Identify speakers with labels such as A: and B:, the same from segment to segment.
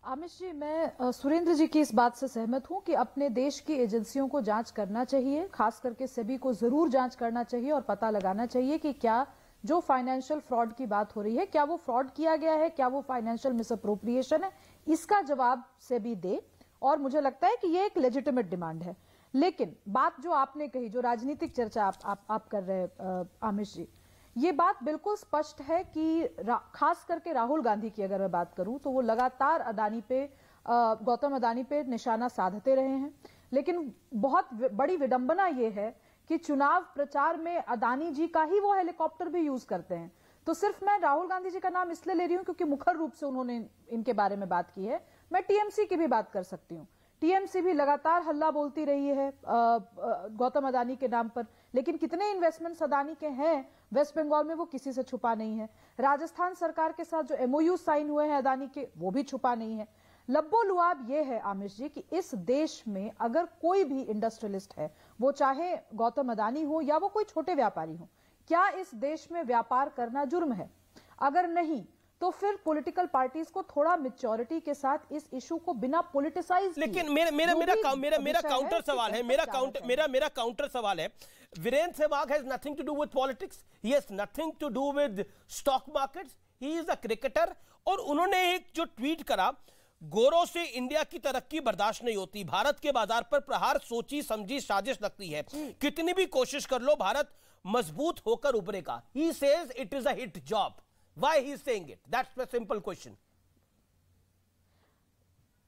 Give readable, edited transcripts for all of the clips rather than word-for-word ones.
A: आमिश जी, मैं सुरेंद्र जी की इस बात से सहमत हूं कि अपने देश की एजेंसियों को जांच करना चाहिए, खास करके सेबी को जरूर जांच करना चाहिए और पता लगाना चाहिए कि क्या जो फाइनेंशियल फ्रॉड की बात हो रही है, क्या वो फ्रॉड किया गया है, क्या वो फाइनेंशियल मिसअप्रोप्रिएशन है। इसका जवाब सेबी दे। और मुझे लगता है कि ये एक लेजिटिमेट डिमांड है। लेकिन बात जो आपने कही, जो राजनीतिक चर्चा आप कर रहे हैं आमिश जी, ये बात बिल्कुल स्पष्ट है कि खास करके राहुल गांधी की अगर मैं बात करूं तो वो लगातार गौतम अदानी पे निशाना साधते रहे हैं। लेकिन बहुत बड़ी विडंबना ये है कि चुनाव प्रचार में अदानी जी का ही वो हेलीकॉप्टर भी यूज करते हैं। तो सिर्फ मैं राहुल गांधी जी का नाम इसलिए ले रही हूं क्योंकि मुखर रूप से उन्होंने इनके बारे में बात की है। मैं टीएमसी की भी बात कर सकती हूँ। टीएमसी भी लगातार हल्ला बोलती रही है गौतम अदानी के नाम पर, लेकिन कितने इन्वेस्टमेंट्स अदानी के हैं वेस्ट बंगाल में वो किसी से छुपा नहीं है। राजस्थान सरकार के साथ जो एमओयू साइन हुए हैं अदानी के, वो भी छुपा नहीं है। लब्बो लुआब ये है आमिश जी कि इस देश में अगर कोई भी इंडस्ट्रियलिस्ट है, वो चाहे गौतम अदानी हो या वो कोई छोटे व्यापारी हो, क्या इस देश में व्यापार करना जुर्म है? अगर नहीं तो फिर पॉलिटिकल पार्टीज को थोड़ा मैच्योरिटी के साथ इस इशू को बिना पॉलिटिसाइज,
B: लेकिन मेरा काउंटर सवाल है, मेरा काउंटर सवाल है, Virender Sehwag has nothing to do with politics, he has nothing to do with stock markets, he is a cricketer. और उन्होंने एक जो ट्वीट करा, गोरों से इंडिया की तरक्की बर्दाश्त नहीं होती, भारत के बाजार पर प्रहार सोची समझी साजिश लगती है, कितनी भी कोशिश कर लो भारत मजबूत होकर उभरेगा। He says it is a hit job. Why he is saying it? That's the simple question.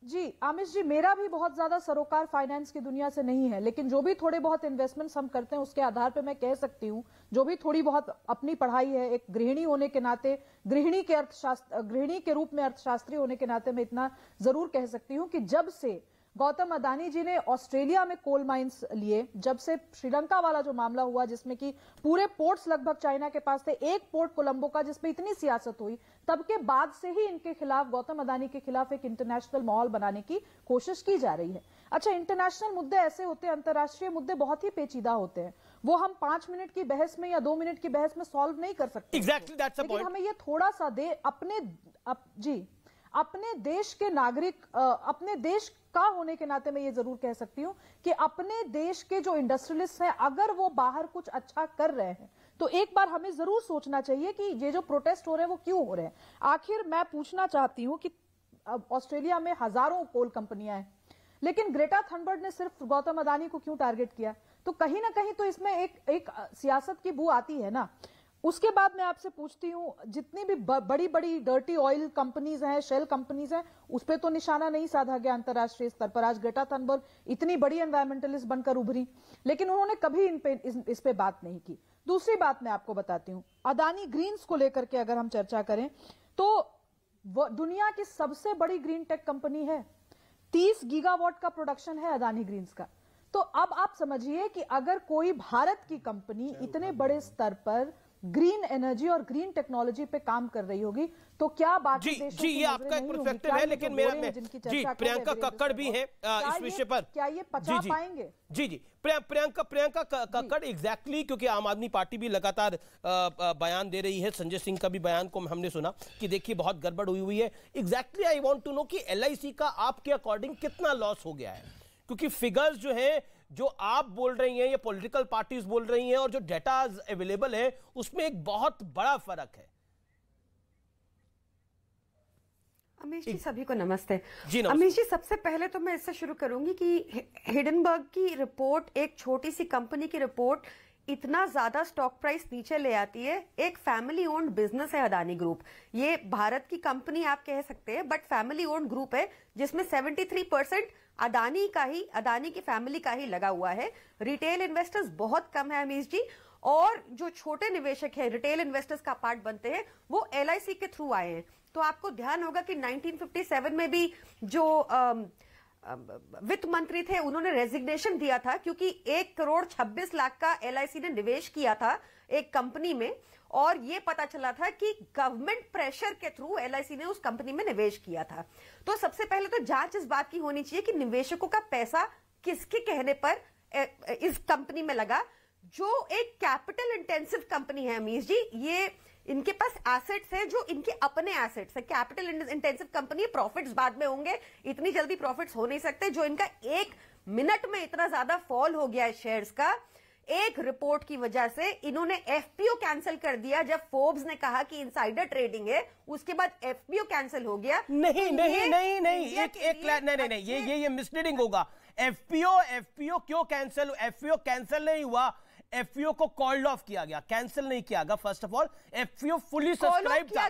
A: जी आमिश जी, मेरा भी बहुत ज्यादा सरोकार फाइनेंस की दुनिया से नहीं है, लेकिन जो भी थोड़े बहुत इन्वेस्टमेंट्स हम करते हैं उसके आधार पे मैं कह सकती हूँ, जो भी थोड़ी बहुत अपनी पढ़ाई है, एक गृहिणी होने के नाते, गृहिणी के रूप में अर्थशास्त्री होने के नाते मैं इतना जरूर कह सकती हूँ कि जब से गौतम अदानी जी ने ऑस्ट्रेलिया में कोल माइंस लिए, जब से श्रीलंका वाला जो मामला हुआ जिसमें कि पूरे पोर्ट्स लगभग चाइना के पास थे, एक पोर्ट कोलंबो का जिसमें इतनी सियासत हुई, तब के बाद से ही इनके खिलाफ, गौतम अदानी के खिलाफ एक इंटरनेशनल माहौल बनाने की कोशिश की जा रही है। अच्छा, इंटरनेशनल मुद्दे ऐसे होते हैं, अंतर्राष्ट्रीय मुद्दे बहुत ही पेचीदा होते हैं, वो हम 5 मिनट की बहस में या 2 मिनट की बहस में सॉल्व नहीं कर सकते।
B: Exactly, that's the point.
A: लेकिन हमें ये थोड़ा सा अपने देश के नागरिक, अपने देश का होने के नाते मैं ये जरूर कह सकती हूं कि अपने देश के जो इंडस्ट्रियलिस्ट हैं, अगर वो बाहर कुछ अच्छा कर रहे हैं तो एक बार हमें जरूर सोचना चाहिए कि ये जो प्रोटेस्ट हो रहे हैं वो क्यों हो रहे हैं। आखिर मैं पूछना चाहती हूं कि ऑस्ट्रेलिया में हजारों कोल कंपनियां हैं, लेकिन ग्रेटा थनबर्ग ने सिर्फ गौतम अदानी को क्यों टारगेट किया? तो कहीं ना कहीं तो इसमें एक सियासत की बू आती है ना। उसके बाद मैं आपसे पूछती हूं, जितनी भी बड़ी बड़ी डर्टी ऑयल कंपनीज हैं, शेल कंपनीज हैं, उस पर तो निशाना नहीं साधा गया अंतरराष्ट्रीय स्तर पर। आज ग्रेटा थनबर्ग इतनी बड़ी एनवायरमेंटलिस्ट बनकर उभरी, लेकिन उन्होंने कभी इस पे बात नहीं की। दूसरी बात मैं आपको बताती हूं, अदानी ग्रीन्स को लेकर के अगर हम चर्चा करें तो दुनिया की सबसे बड़ी ग्रीन टेक कंपनी है, 30 गीगावाट का प्रोडक्शन है अदानी ग्रीन्स का। तो अब आप समझिए कि अगर कोई भारत की कंपनी इतने बड़े स्तर पर ग्रीन एनर्जी और ग्रीन टेक्नोलॉजी पे काम कर रही होगी तो क्या बाकी देशों की
B: ये आपका एक पर्सपेक्टिव है, लेकिन मेरा जी प्रियंका कक्कड़ भी है इस विषय पर,
A: क्या ये पचा पाएंगे?
B: जी प्रियंका कक्कड़ एग्जैक्टली, क्योंकि आम आदमी पार्टी भी लगातार बयान दे रही है, संजय सिंह का भी बयान को हमने सुना कि देखिए बहुत गड़बड़ हुई है। Exactly I want to know कि एलआईसी का आपके अकॉर्डिंग कितना लॉस हो गया है, क्योंकि फिगर्स जो है, जो आप बोल रही हैं, ये पॉलिटिकल पार्टीज बोल रही हैं, और जो डेटा अवेलेबल है उसमें एक बहुत बड़ा फर्क है।
C: अमीश जी, सभी को नमस्ते।
B: जी नमस्ते।
C: अमीश जी, सबसे पहले तो मैं इससे शुरू करूंगी कि हिडनबर्ग की रिपोर्ट, एक छोटी सी कंपनी की रिपोर्ट, इतना ज्यादा स्टॉक प्राइस नीचे ले आती है। एक फैमिली ओन्ड बिजनेस है अदानी ग्रुप, ये भारत की कंपनी आप कह सकते हैं, बट फैमिली ओन्ड ग्रुप है जिसमें 73% अदानी की फैमिली का ही लगा हुआ है। रिटेल इन्वेस्टर्स बहुत कम है अमीश जी, और जो छोटे निवेशक है, रिटेल इन्वेस्टर्स का पार्ट बनते हैं, वो एलआईसी के थ्रू आए हैं। तो आपको ध्यान होगा कि 1957 में भी जो वित्त मंत्री थे उन्होंने रेजिग्नेशन दिया था, क्योंकि 1,26,00,000 का एलआईसी ने निवेश किया था एक कंपनी में, और ये पता चला था कि गवर्नमेंट प्रेशर के थ्रू एलआईसी ने उस कंपनी में निवेश किया था। तो सबसे पहले तो जांच इस बात की होनी चाहिए कि निवेशकों का पैसा किसके कहने पर इस कंपनी में लगा, जो एक कैपिटल इंटेंसिव कंपनी है अमीश जी। ये इनके पास एसेट्स है जो इनके अपने एसेट्स है, कैपिटल इंटेंसिव कंपनी, प्रॉफिट्स बाद में होंगे, इतनी जल्दी प्रॉफिट्स हो नहीं सकते। जो इनका 1 मिनट में इतना ज्यादा फॉल हो गया है शेयर्स का, एक रिपोर्ट की वजह से इन्होंने एफपीओ कैंसिल कर दिया। जब फोर्ब्स ने कहा कि इनसाइडर ट्रेडिंग है, उसके बाद एफपीओ कैंसिल हो गया।
B: नहीं, ये मिसलीडिंग होगा। एफपीओ क्यों कैंसिल? एफपीओ कैंसिल नहीं हुआ, एफपीओ को कॉल्ड ऑफ किया गया, कैंसिल नहीं किया गया। First of all FPO fully subscribe था।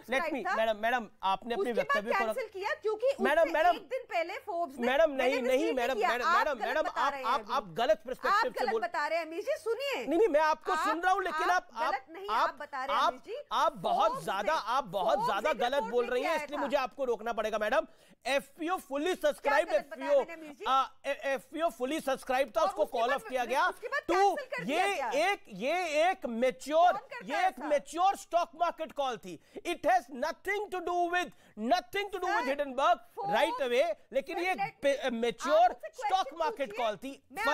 B: लेट मी मैडम आपने अपने वक्तव्य को
C: कैंसिल किया क्योंकि
B: मैडम
C: एक दिन पहले फोर्ब्स ने
B: नहीं मैडम आप गलत पर्सपेक्टिव से बोल
C: बता रहे हैं। अमीश जी सुनिए।
B: नहीं मैं आपको सुन रहा हूं, लेकिन आप बहुत ज्यादा गलत बोल रही हैं, इसलिए मुझे आपको रोकना पड़ेगा। Madam FPO fully subscribe, FPO fully subscribe था, उसको कॉल ऑफ किया गया। ये एक मैच्योर स्टॉक मार्केट कॉल थी। It has nothing to do with Hindenburg right away, लेकिन ये मैच्योर स्टॉक मार्केट कॉल थी।
C: आप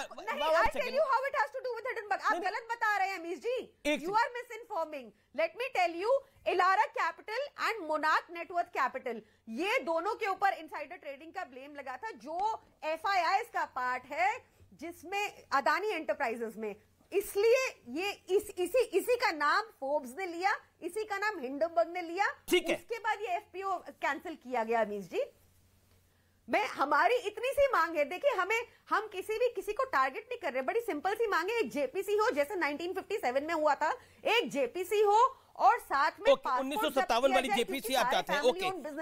C: गलत बता रहे हैं Amish ji, you are misinforming. Let me tell you, Elara capital and Monarch networth capital, ये दोनों के ऊपर इनसाइडर ट्रेडिंग का ब्लेम लगा था, जो एफआईआईज का पार्ट है, जिसमें अदानी एंटरप्राइजेस में। इसलिए ये इसी का नाम फोर्ब्स ने लिया, इसी का नाम हिंडनबर्ग ने लिया।
B: ठीक है,
C: उसके बाद ये एफपीओ कैंसिल किया गया। अमीश जी, हमारी इतनी सी मांग है, देखिए हम किसी को टारगेट नहीं कर रहे, बड़ी सिंपल सी मांग है। एक जेपीसी हो, जैसे 1957 में हुआ था, एक जेपीसी हो और साथ में
B: 1957 वाली जेपीसी आप चाहते हैं।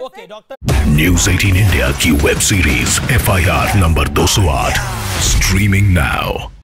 B: Okay doctor.
D: न्यूज़ 18 इंडिया की web series FIR number 208 streaming now.